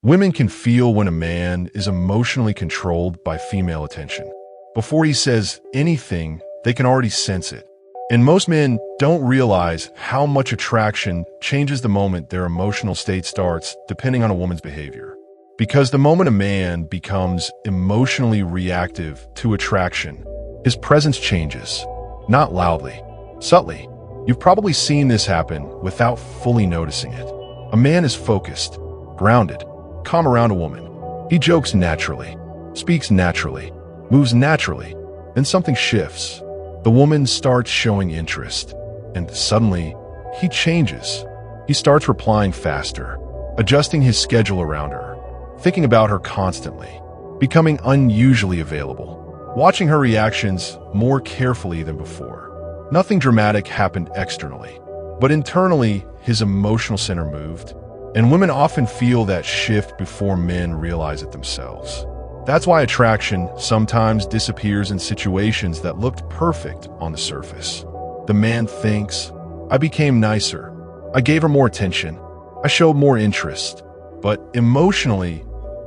Women can feel when a man is emotionally controlled by female attention. Before he says anything, they can already sense it. And most men don't realize how much attraction changes the moment their emotional state starts, depending on a woman's behavior. Because the moment a man becomes emotionally reactive to attraction, his presence changes. Not loudly, subtly. You've probably seen this happen without fully noticing it. A man is focused, grounded, calm around a woman. He jokes naturally, speaks naturally, moves naturally, then something shifts. The woman starts showing interest, and suddenly, he changes. He starts replying faster, adjusting his schedule around her, thinking about her constantly, becoming unusually available, watching her reactions more carefully than before. Nothing dramatic happened externally, but internally, his emotional center moved, and women often feel that shift before men realize it themselves. That's why attraction sometimes disappears in situations that looked perfect on the surface. The man thinks, I became nicer, I gave her more attention, I showed more interest, but emotionally,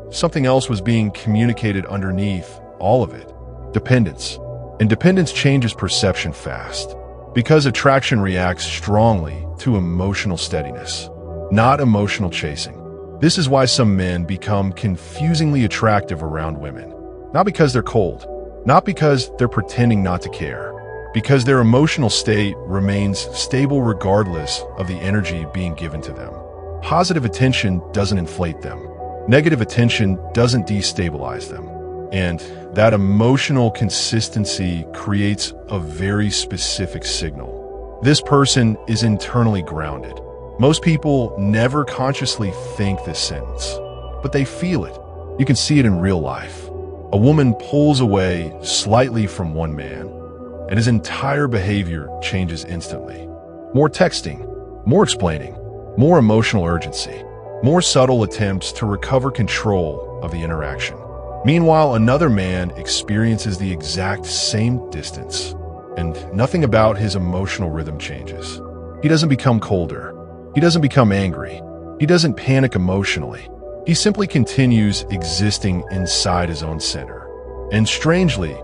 something else was being communicated underneath all of it. Dependence. And dependence changes perception fast, because attraction reacts strongly to emotional steadiness, not emotional chasing. This is why some men become confusingly attractive around women. Not because they're cold, not because they're pretending not to care, because their emotional state remains stable regardless of the energy being given to them. Positive attention doesn't inflate them. Negative attention doesn't destabilize them. And that emotional consistency creates a very specific signal. This person is internally grounded. Most people never consciously think this sentence, but they feel it. You can see it in real life. A woman pulls away slightly from one man, and his entire behavior changes instantly. More texting, more explaining, more emotional urgency, more subtle attempts to recover control of the interaction. Meanwhile, another man experiences the exact same distance, and nothing about his emotional rhythm changes. He doesn't become colder. He doesn't become angry. He doesn't panic emotionally. He simply continues existing inside his own center. And strangely,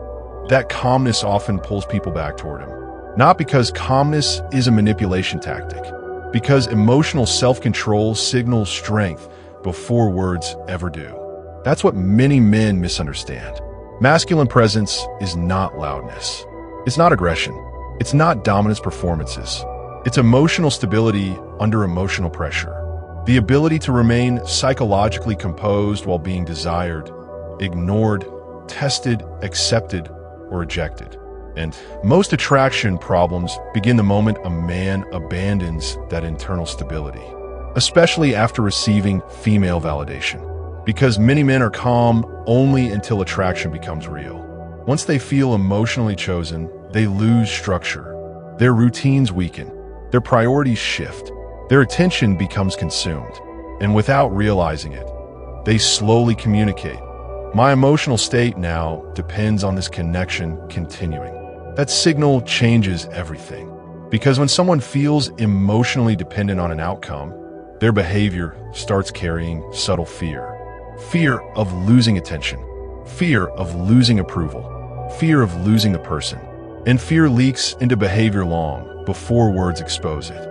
that calmness often pulls people back toward him. Not because calmness is a manipulation tactic, because emotional self-control signals strength before words ever do. That's what many men misunderstand. Masculine presence is not loudness. It's not aggression. It's not dominance performances. It's emotional stability under emotional pressure. The ability to remain psychologically composed while being desired, ignored, tested, accepted, or rejected. And most attraction problems begin the moment a man abandons that internal stability, especially after receiving female validation. Because many men are calm only until attraction becomes real. Once they feel emotionally chosen, they lose structure. Their routines weaken. Their priorities shift. Their attention becomes consumed. And without realizing it, they slowly communicate. My emotional state now depends on this connection continuing. That signal changes everything. Because when someone feels emotionally dependent on an outcome, their behavior starts carrying subtle fear. Fear of losing attention. Fear of losing approval. Fear of losing the person. And fear leaks into behavior long before words expose it.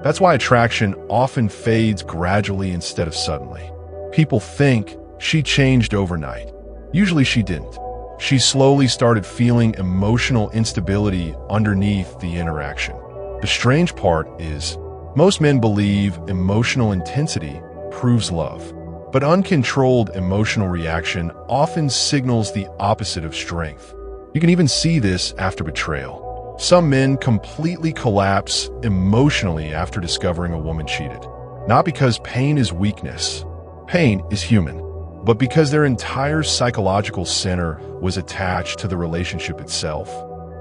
That's why attraction often fades gradually instead of suddenly. People think she changed overnight. Usually she didn't. She slowly started feeling emotional instability underneath the interaction. The strange part is, most men believe emotional intensity proves love. But uncontrolled emotional reaction often signals the opposite of strength. You can even see this after betrayal. Some men completely collapse emotionally after discovering a woman cheated. Not because pain is weakness. Pain is human. But because their entire psychological center was attached to the relationship itself.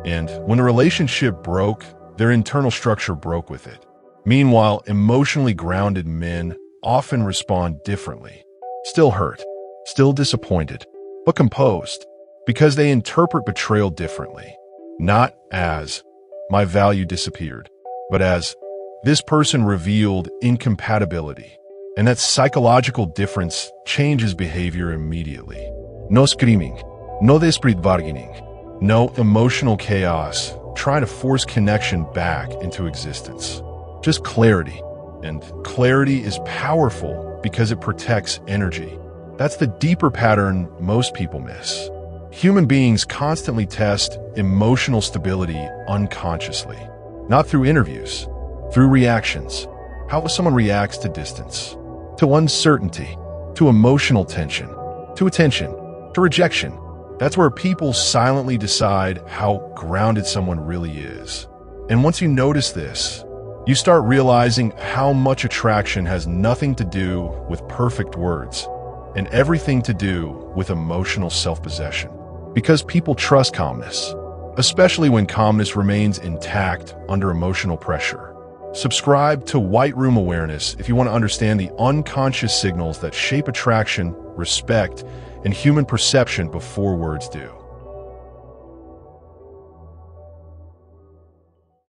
And when the relationship broke, their internal structure broke with it. Meanwhile, emotionally grounded men often respond differently. Still hurt, still disappointed, but composed. Because they interpret betrayal differently. Not as, my value disappeared, but as, this person revealed incompatibility. And that psychological difference changes behavior immediately. No screaming, no desperate bargaining, no emotional chaos, trying to force connection back into existence. Just clarity. And clarity is powerful because it protects energy. That's the deeper pattern most people miss. Human beings constantly test emotional stability unconsciously. Not through interviews, through reactions. How someone reacts to distance, to uncertainty, to emotional tension, to attention, to rejection. That's where people silently decide how grounded someone really is. And once you notice this, you start realizing how much attraction has nothing to do with perfect words and everything to do with emotional self-possession. Because people trust calmness, especially when calmness remains intact under emotional pressure. Subscribe to White Room Awareness if you want to understand the unconscious signals that shape attraction, respect, and human perception before words do.